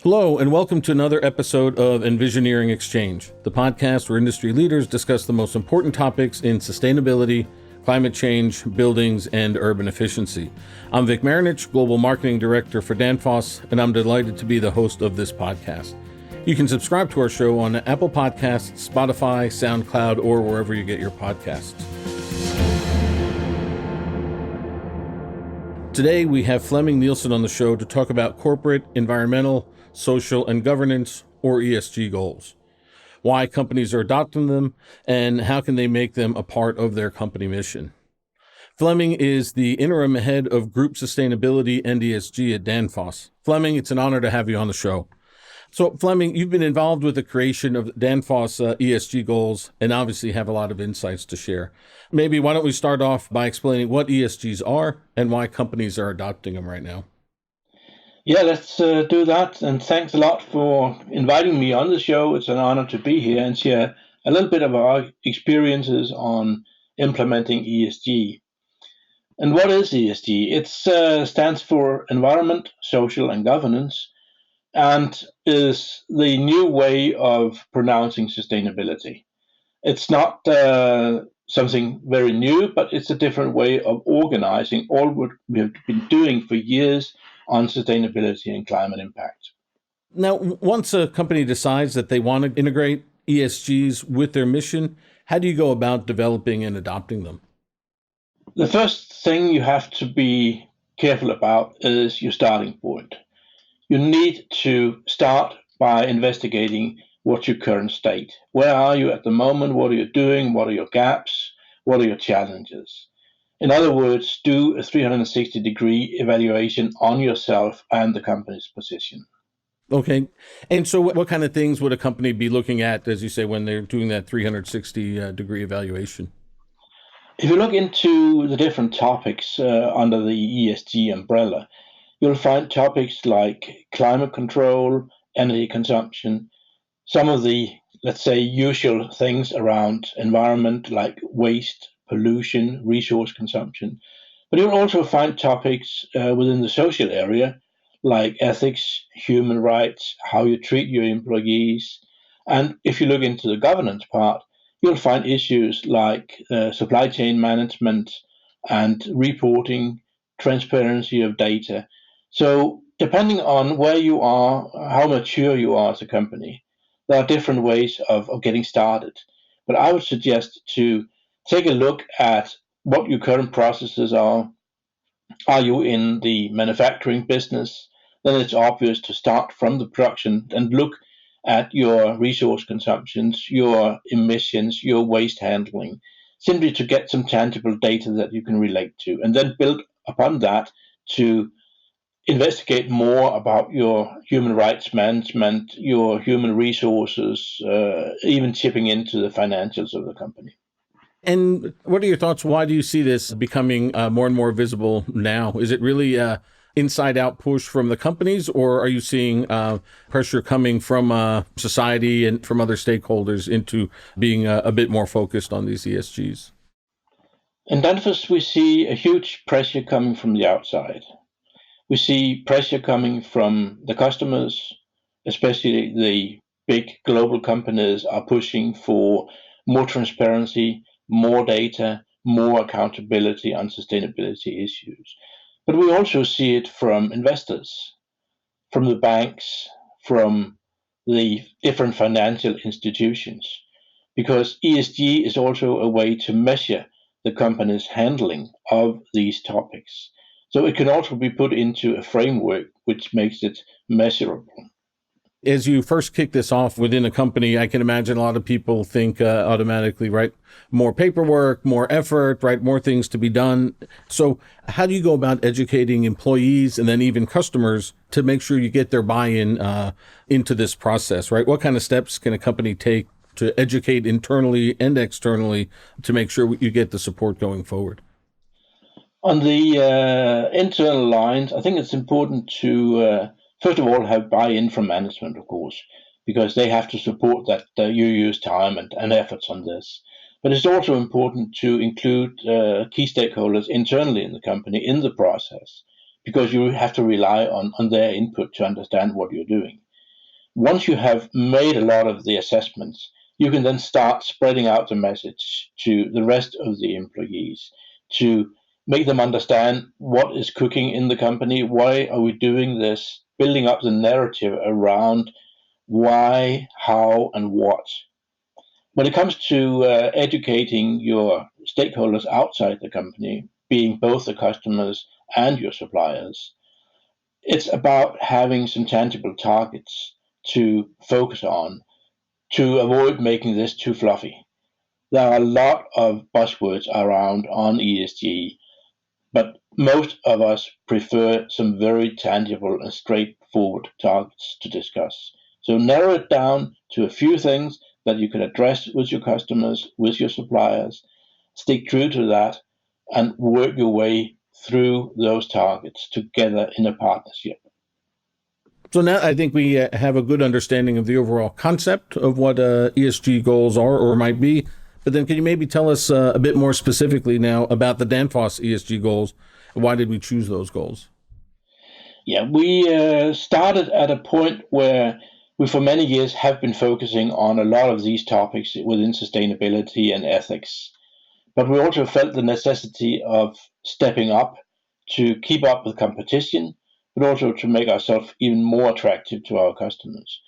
Hello, and welcome to another episode of EnVisioneering Exchange, the podcast where industry leaders discuss the most important topics in sustainability, climate change, buildings, and urban efficiency. I'm Vic Marinich, Global Marketing Director for Danfoss, and I'm delighted to be the host of this podcast. You can subscribe to our show on Apple Podcasts, Spotify, SoundCloud, or wherever you get your podcasts. Today, we have Flemming Nielson on the show to talk about corporate, environmental, social, and governance, or ESG goals, why companies are adopting them, and how can they make them a part of their company mission. Flemming is the interim head of Group Sustainability and ESG at Danfoss. Flemming, it's an honor to have you on the show. So, Flemming, you've been involved with the creation of Danfoss ESG goals and obviously have a lot of insights to share. Maybe why don't we start off by explaining what ESGs are and why companies are adopting them right now? Yeah, let's do that. And thanks a lot for inviting me on the show. It's an honor to be here and share a little bit of our experiences on implementing ESG. And what is ESG? It stands for Environment, Social, and Governance, and is the new way of pronouncing sustainability. It's not something very new, but it's a different way of organizing all what we have been doing for years on sustainability and climate impact. Now, once a company decides that they want to integrate ESGs with their mission, how do you go about developing and adopting them? The first thing you have to be careful about is your starting point. You need to start by investigating what's your current state. Where are you at the moment? What are you doing? What are your gaps? What are your challenges? In other words, do a 360-degree evaluation on yourself and the company's position. Okay. And so what kind of things would a company be looking at, as you say, when they're doing that 360-degree evaluation? If you look into the different topics under the ESG umbrella, you'll find topics like climate control, energy consumption, some of the, let's say, usual things around environment like waste, pollution, resource consumption. But you'll also find topics within the social area like ethics, human rights, how you treat your employees. And if you look into the governance part, you'll find issues like supply chain management and reporting, transparency of data. So depending on where you are, how mature you are as a company, there are different ways of getting started. But I would suggest to take a look at what your current processes are. Are you in the manufacturing business? Then it's obvious to start from the production and look at your resource consumptions, your emissions, your waste handling, simply to get some tangible data that you can relate to, and then build upon that to investigate more about your human rights management, your human resources, even chipping into the financials of the company. And what are your thoughts? Why do you see this becoming more and more visible now? Is it really inside-out push from the companies, or are you seeing pressure coming from society and from other stakeholders into being a bit more focused on these ESGs? In Danfoss, we see a huge pressure coming from the outside. We see pressure coming from the customers, especially the big global companies are pushing for more transparency, more data, more accountability on sustainability issues. But we also see it from investors, from the banks, from the different financial institutions, because ESG is also a way to measure the company's handling of these topics. So it can also be put into a framework which makes it measurable. As you first kick this off within a company, I can imagine a lot of people think automatically, right? More paperwork, more effort, right? More things to be done. So how do you go about educating employees and then even customers to make sure you get their buy-in into this process, right? What kind of steps can a company take to educate internally and externally to make sure you get the support going forward? On the internal lines, I think it's important to, first of all, have buy-in from management, of course, because they have to support that you use time and efforts on this. But it's also important to include key stakeholders internally in the company in the process, because you have to rely on their input to understand what you're doing. Once you have made a lot of the assessments, you can then start spreading out the message to the rest of the employees to make them understand what is cooking in the company, why are we doing this, building up the narrative around why, how, and what. When it comes to educating your stakeholders outside the company, being both the customers and your suppliers, it's about having some tangible targets to focus on to avoid making this too fluffy. There are a lot of buzzwords around on ESG, but most of us prefer some very tangible and straightforward targets to discuss. So narrow it down to a few things that you can address with your customers, with your suppliers, stick true to that, and work your way through those targets together in a partnership. So now I think we have a good understanding of the overall concept of what ESG goals are or might be. But then can you maybe tell us a bit more specifically now about the Danfoss ESG goals? Why did we choose those goals? Yeah, we started at a point where we for many years have been focusing on a lot of these topics within sustainability and ethics. But we also felt the necessity of stepping up to keep up with competition, but also to make ourselves even more attractive to our customers.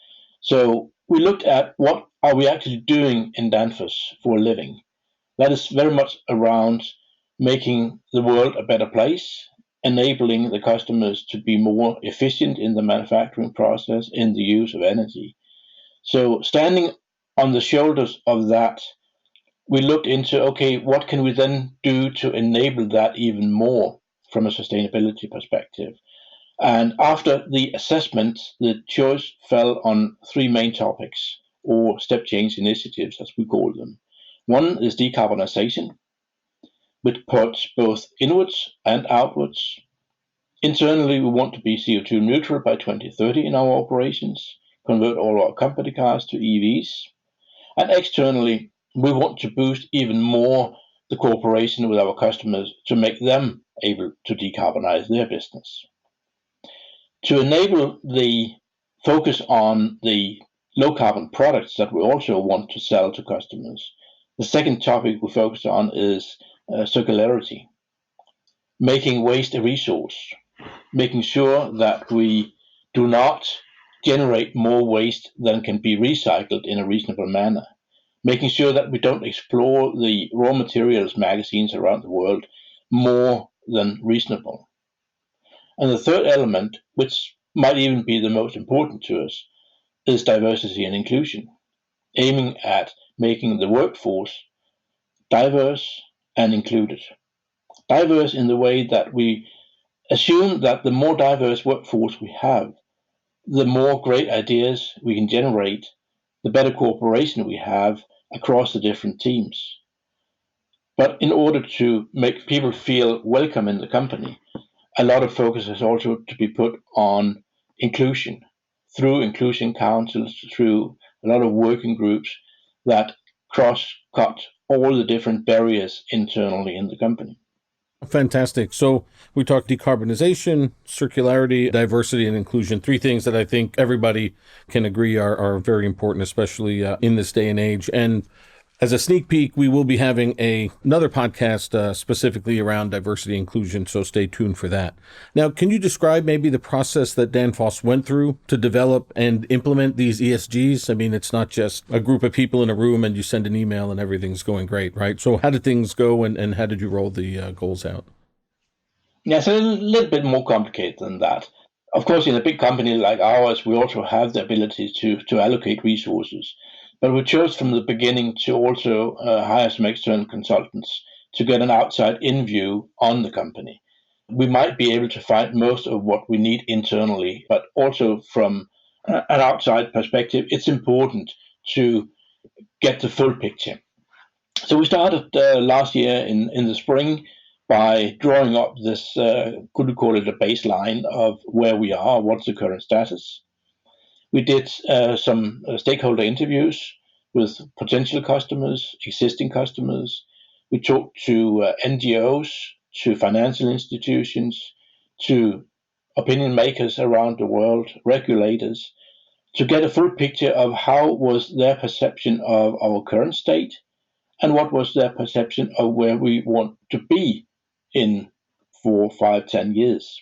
So we looked at what are we actually doing in Danfoss for a living. That is very much around making the world a better place, enabling the customers to be more efficient in the manufacturing process, in the use of energy. So standing on the shoulders of that, we looked into, okay, what can we then do to enable that even more from a sustainability perspective? And after the assessment, the choice fell on three main topics, or step change initiatives, as we call them. One is decarbonization, which puts both inwards and outwards. Internally, we want to be CO2 neutral by 2030 in our operations, convert all our company cars to EVs. And externally, we want to boost even more the cooperation with our customers to make them able to decarbonize their business. To enable the focus on the low carbon products that we also want to sell to customers, the second topic we focus on is circularity, making waste a resource, making sure that we do not generate more waste than can be recycled in a reasonable manner, making sure that we don't explore the raw materials magazines around the world more than reasonable. And the third element, which might even be the most important to us, is diversity and inclusion, aiming at making the workforce diverse and included. Diverse in the way that we assume that the more diverse workforce we have, the more great ideas we can generate, the better cooperation we have across the different teams. But in order to make people feel welcome in the company, a lot of focus is also to be put on inclusion through inclusion councils, through a lot of working groups that cross-cut all the different barriers internally in the company. Fantastic. So we talked decarbonization, circularity, diversity, and inclusion, three things that I think everybody can agree are very important, especially in this day and age. And as a sneak peek, we will be having another podcast specifically around diversity and inclusion, so stay tuned for that. Now, can you describe maybe the process that Danfoss went through to develop and implement these ESGs? I mean, it's not just a group of people in a room and you send an email and everything's going great, right? So how did things go and how did you roll the goals out? Yeah, it's a little bit more complicated than that. Of course, in a big company like ours, we also have the ability to allocate resources. But we chose from the beginning to also hire some external consultants to get an outside-in view on the company. We might be able to find most of what we need internally, but also from an outside perspective, it's important to get the full picture. So we started last year in the spring by drawing up this, could we call it a baseline of where we are, what's the current status. We did some stakeholder interviews with potential customers, existing customers. We talked to NGOs, to financial institutions, to opinion makers around the world, regulators, to get a full picture of how was their perception of our current state and what was their perception of where we want to be in 4, 5, 10 years.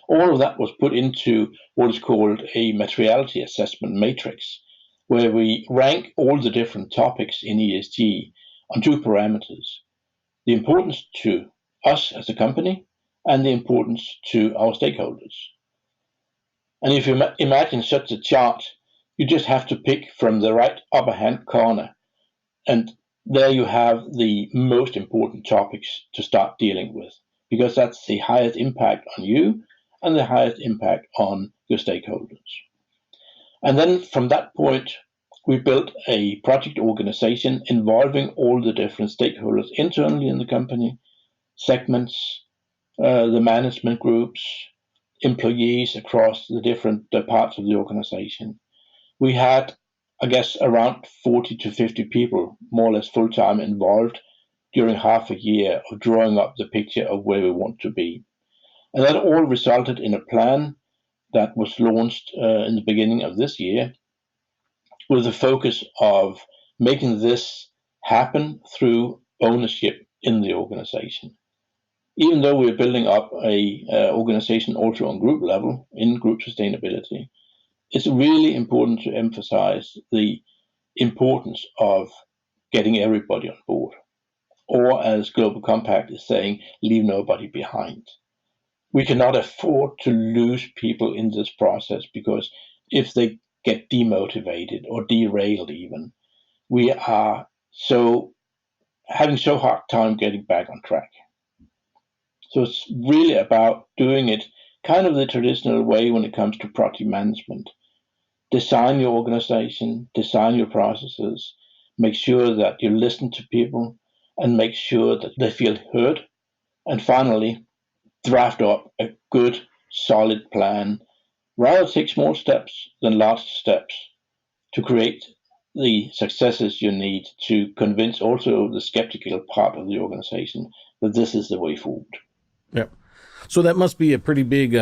All of that was put into what is called a materiality assessment matrix, where we rank all the different topics in ESG on two parameters: the importance to us as a company and the importance to our stakeholders. And if you imagine such a chart, you just have to pick from the right upper hand corner, and there you have the most important topics to start dealing with, because that's the highest impact on you and the highest impact on your stakeholders. And then from that point, we built a project organization involving all the different stakeholders internally in the company, segments, the management groups, employees across the different parts of the organization. We had, I guess, around 40 to 50 people, more or less full-time, involved during half a year of drawing up the picture of where we want to be. And that all resulted in a plan that was launched in the beginning of this year, with the focus of making this happen through ownership in the organization. Even though we're building up a organization also on group level in Group Sustainability, it's really important to emphasize the importance of getting everybody on board, or as Global Compact is saying, leave nobody behind. We cannot afford to lose people in this process, because if they get demotivated or derailed even, we are having so hard time getting back on track. So it's really about doing it kind of the traditional way when it comes to project management. Design your organization, design your processes, make sure that you listen to people and make sure that they feel heard. And finally, draft up a good, solid plan. Rather take small steps than large steps to create the successes you need to convince also the skeptical part of the organization that this is the way forward. Yep. So that must be a pretty big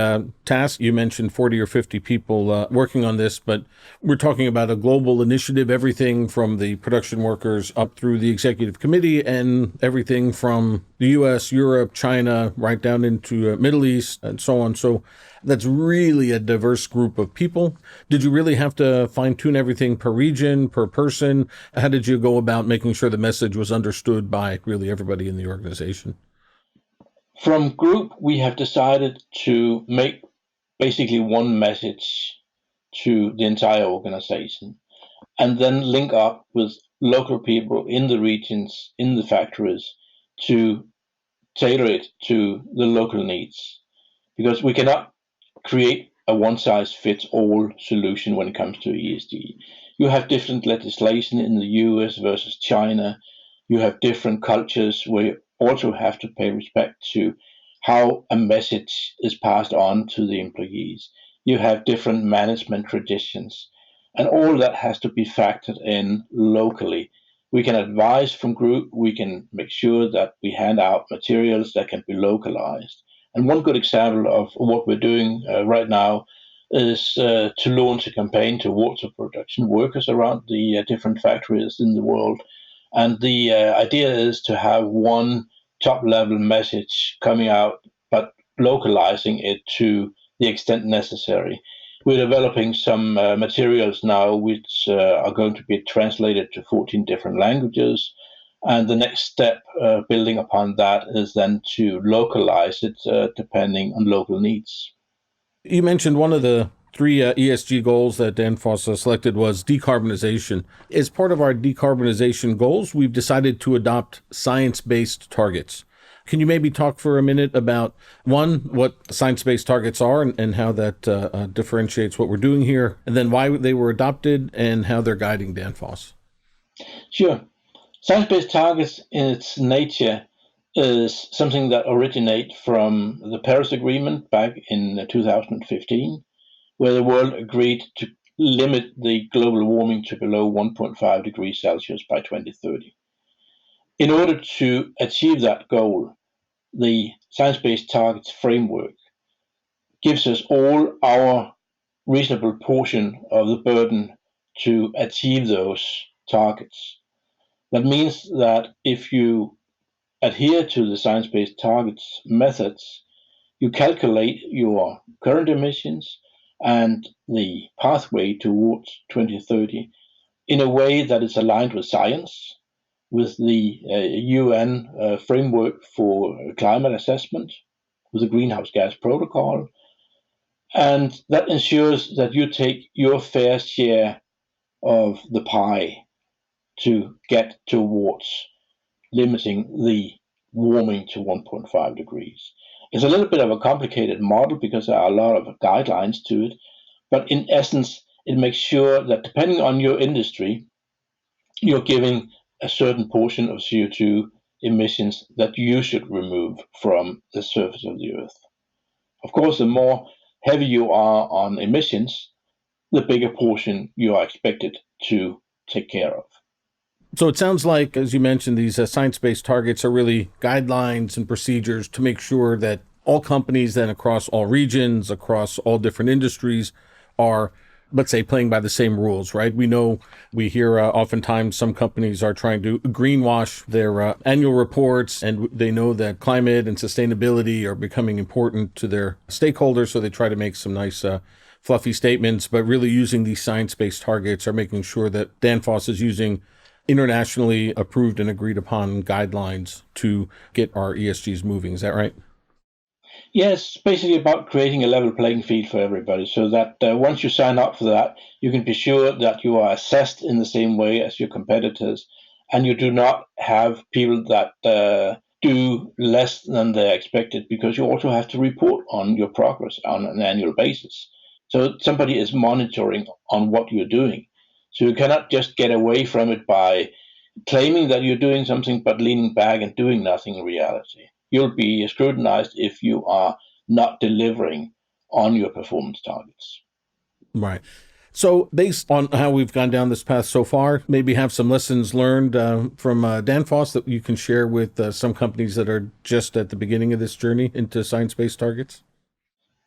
task. You mentioned 40 or 50 people working on this, but we're talking about a global initiative, everything from the production workers up through the executive committee and everything from the U.S., Europe, China, right down into Middle East and so on. So that's really a diverse group of people. Did you really have to fine-tune everything per region, per person? How did you go about making sure the message was understood by really everybody in the organization? From group, we have decided to make basically one message to the entire organization, and then link up with local people in the regions, in the factories, to tailor it to the local needs. Because we cannot create a one-size-fits-all solution when it comes to ESG. You have different legislation in the US versus China. You have different cultures where you also have to pay respect to how a message is passed on to the employees. You have different management traditions, and all that has to be factored in locally. We can advise from group, we can make sure that we hand out materials that can be localized. And one good example of what we're doing right now is to launch a campaign towards the production workers around the different factories in the world. And the idea is to have one top-level message coming out, but localizing it to the extent necessary. We're developing some materials now which are going to be translated to 14 different languages. And the next step, building upon that, is then to localize it depending on local needs. You mentioned one of the three ESG goals that Danfoss selected was decarbonization. As part of our decarbonization goals, we've decided to adopt science-based targets. Can you maybe talk for a minute about, one, what science-based targets are and how that differentiates what we're doing here, and then why they were adopted and how they're guiding Danfoss? Sure. Science-based targets in its nature is something that originates from the Paris Agreement back in 2015, where the world agreed to limit the global warming to below 1.5 degrees Celsius by 2030. In order to achieve that goal, the Science-Based Targets framework gives us all our reasonable portion of the burden to achieve those targets. That means that if you adhere to the science-based targets methods, you calculate your current emissions and the pathway towards 2030 in a way that is aligned with science, with the UN framework for climate assessment, with the greenhouse gas protocol, and that ensures that you take your fair share of the pie to get towards limiting the warming to 1.5 degrees. It's a little bit of a complicated model because there are a lot of guidelines to it, but in essence, it makes sure that depending on your industry, you're giving a certain portion of CO2 emissions that you should remove from the surface of the earth. Of course, the more heavy you are on emissions, the bigger portion you are expected to take care of. So it sounds like, as you mentioned, these science-based targets are really guidelines and procedures to make sure that all companies then across all regions, across all different industries are, let's say, playing by the same rules, right? We hear oftentimes some companies are trying to greenwash their annual reports, and they know that climate and sustainability are becoming important to their stakeholders, so they try to make some nice fluffy statements, but really using these science-based targets are making sure that Danfoss is using internationally approved and agreed upon guidelines to get our ESGs moving. Is that right? Yes, basically about creating a level playing field for everybody so that once you sign up for that, you can be sure that you are assessed in the same way as your competitors, and you do not have people that do less than they're expected, because you also have to report on your progress on an annual basis. So somebody is monitoring on what you're doing. So you cannot just get away from it by claiming that you're doing something but leaning back and doing nothing in reality. You'll be scrutinized if you are not delivering on your performance targets. Right. So based on how we've gone down this path so far, maybe have some lessons learned from Danfoss that you can share with some companies that are just at the beginning of this journey into science-based targets?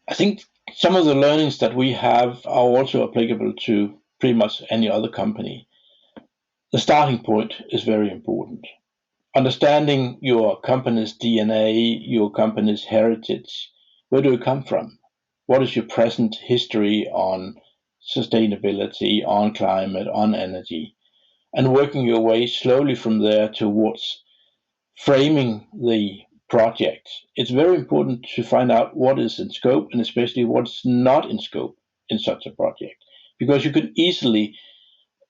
I think some of the learnings that we have are also applicable to pretty much any other company. The starting point is very important. Understanding your company's DNA, your company's heritage. Where do you come from? What is your present history on sustainability, on climate, on energy? And working your way slowly from there towards framing the project. It's very important to find out what is in scope and especially what's not in scope in such a project, because you could easily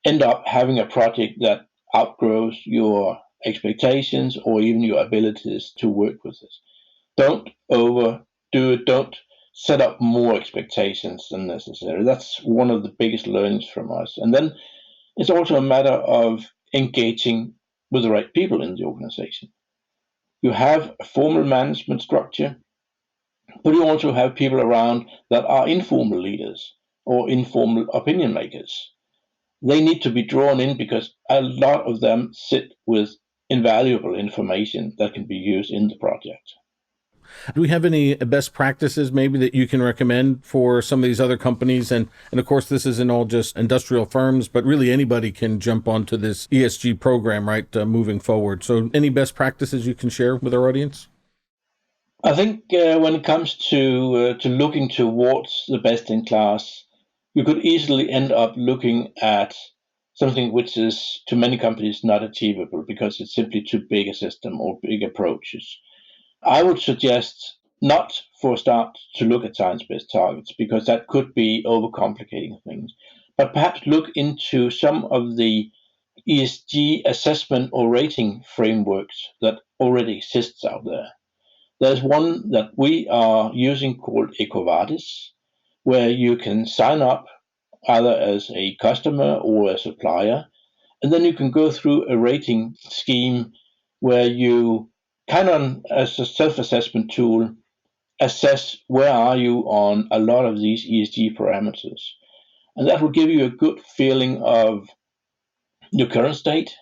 end up having a project that outgrows your expectations or even your abilities to work with it. Don't overdo it. Don't set up more expectations than necessary. That's one of the biggest learnings from us. And then it's also a matter of engaging with the right people in the organization. You have a formal management structure, but you also have people around that are informal leaders or informal opinion makers. They need to be drawn in because a lot of them sit with invaluable information that can be used in the project. Do we have any best practices maybe that you can recommend for some of these other companies? And of course, this isn't all just industrial firms, but really anybody can jump onto this ESG program, right, moving forward. So any best practices you can share with our audience? I think when it comes to looking towards the best in class, you could easily end up looking at something which is to many companies not achievable because it's simply too big a system or big approaches. I would suggest not for a start to look at science-based targets because that could be overcomplicating things, but perhaps look into some of the ESG assessment or rating frameworks that already exists out there. There's one that we are using called EcoVadis, where you can sign up either as a customer or a supplier, and then you can go through a rating scheme where you kind of, as a self-assessment tool, assess where are you on a lot of these ESG parameters. And that will give you a good feeling of your current state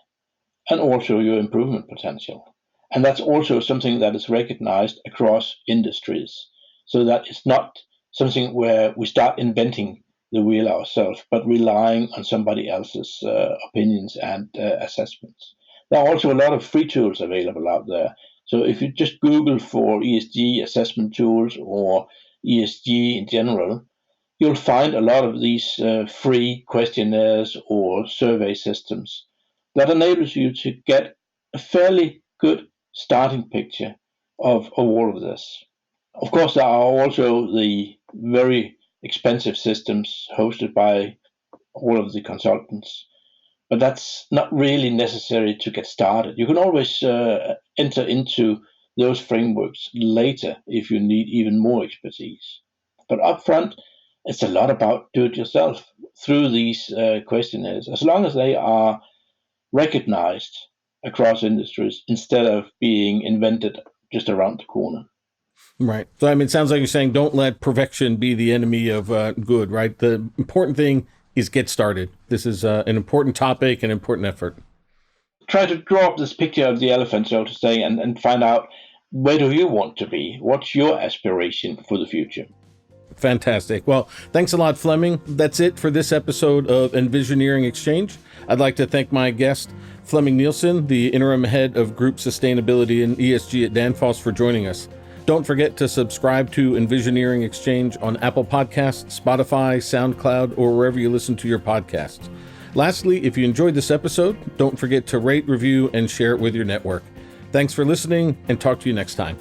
and also your improvement potential. And that's also something that is recognized across industries, so that it's not something where we start inventing the wheel ourselves, but relying on somebody else's opinions and assessments. There are also a lot of free tools available out there. So if you just Google for ESG assessment tools or ESG in general, you'll find a lot of these free questionnaires or survey systems that enables you to get a fairly good starting picture of all of this. Of course, there are also the very expensive systems hosted by all of the consultants, but that's not really necessary to get started. You can always enter into those frameworks later if you need even more expertise. But upfront, it's a lot about do it yourself through these questionnaires, as long as they are recognized across industries instead of being invented just around the corner. Right. So, I mean, it sounds like you're saying don't let perfection be the enemy of good, right? The important thing is get started. This is an important topic, an important effort. Try to draw up this picture of the elephant, so to say, and find out where do you want to be? What's your aspiration for the future? Fantastic. Well, thanks a lot, Flemming. That's it for this episode of EnVisioneering Exchange. I'd like to thank my guest, Flemming Nielson, the interim head of Group Sustainability and ESG at Danfoss, for joining us. Don't forget to subscribe to EnVisioneering Exchange on Apple Podcasts, Spotify, SoundCloud, or wherever you listen to your podcasts. Lastly, if you enjoyed this episode, don't forget to rate, review, and share it with your network. Thanks for listening, and talk to you next time.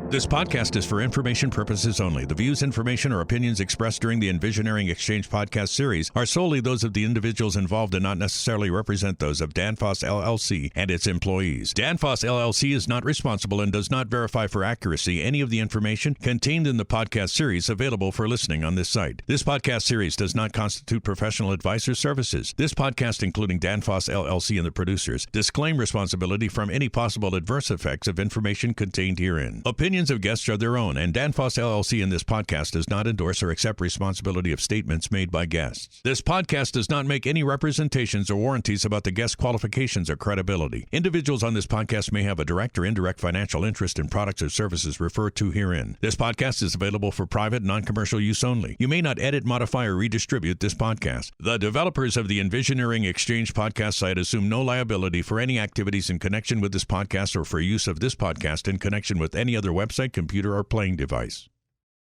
This podcast is for information purposes only. The views, information, or opinions expressed during the EnVisioneering Exchange podcast series are solely those of the individuals involved and not necessarily represent those of Danfoss LLC and its employees. Danfoss LLC is not responsible and does not verify for accuracy any of the information contained in the podcast series available for listening on this site. This podcast series does not constitute professional advice or services. This podcast, including Danfoss LLC and the producers, disclaim responsibility from any possible adverse effects of information contained herein. Opinions of guests are their own, and Danfoss LLC in this podcast does not endorse or accept responsibility of statements made by guests. This podcast does not make any representations or warranties about the guest qualifications or credibility. Individuals on this podcast may have a direct or indirect financial interest in products or services referred to herein. This podcast is available for private, non-commercial use only. You may not edit, modify, or redistribute this podcast. The developers of the EnVisioneering Exchange podcast site assume no liability for any activities in connection with this podcast or for use of this podcast in connection with any other website, computer, or playing device.